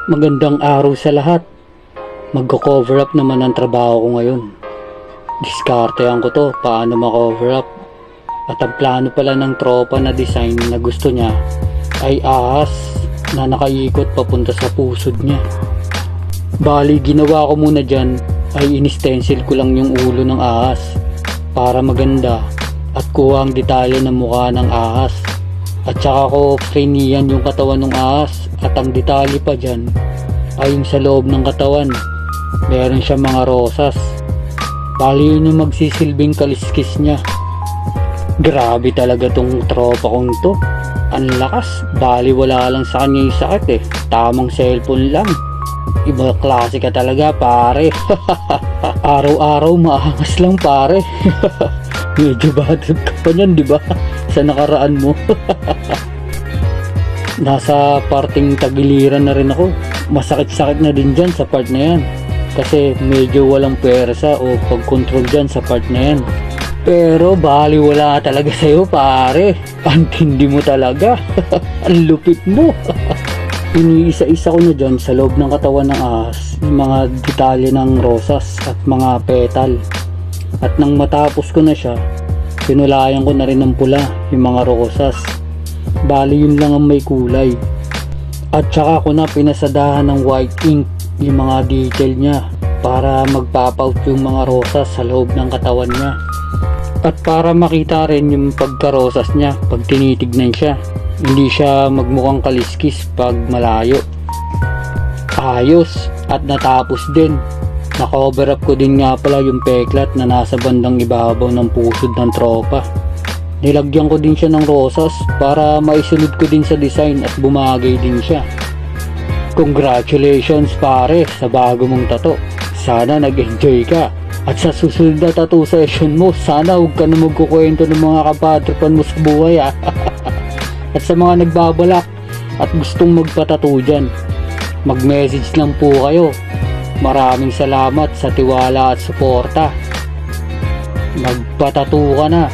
Magandang araw sa lahat. Magko-cover up naman ang trabaho ko ngayon. Diskartehan ko to paano ma-cover up. At ang plano pala ng tropa na design na gusto niya ay ahas na nakaikot papunta sa pusod niya. Bali, ginawa ko muna dyan ay in-stencil ko lang yung ulo ng ahas para maganda at kuha ang detalye ng mukha ng ahas. At saka ko frinian yung katawan ng ahas at ang detalye pa dyan ay yung sa loob ng katawan meron siya mga rosas. Bali yun yung magsisilbing kaliskis niya. Grabe talaga tong tropa kong to. Ang lakas. Bali wala lang sa kanya yung sakit eh. Tamang cellphone lang. Iba klase ka talaga pare. Araw-araw maangas lang pare. Medyo batid ka pa niyan, di ba? Sa nakaraan mo. Nasa parting tagiliran na rin ako. Masakit-sakit na din dyan sa part na yan. Kasi medyo walang pwersa o pag-control dyan sa part na yan. Pero bali wala talaga sa'yo pare. Ang tindi mo talaga. Ang lupit mo. Iniisa-isa ko na dyan sa loob ng katawan ng ahas yung mga detalye ng rosas at mga petal. At nang matapos ko na siya, pinulayan ko na rin ng pula yung mga rosas. Bali yun lang ang may kulay. At saka ko na pinasadahan ng white ink yung mga detail niya para magpapout yung mga rosas sa loob ng katawan niya. At para makita rin yung pagkarosas niya pag tinitignan siya. Hindi siya magmukhang kaliskis pag malayo. Ayos. At natapos din. Na-cover up ko din nga pala yung peklat na nasa bandang ibabaw ng pusod ng tropa. Nilagyan ko din siya ng rosas para maisunod ko din sa design at bumagay din siya. Congratulations pare sa bago mong tato. Sana nag-enjoy ka. At sa susunod na tattoo session mo, sana huwag ka na magkukwento ng mga kapatripan mo sa buhay ah. At sa mga nagbabalak at gustong magpatattoo dyan, mag-message lang po kayo. Maraming salamat sa tiwala at suporta. Magpatattoo ka na.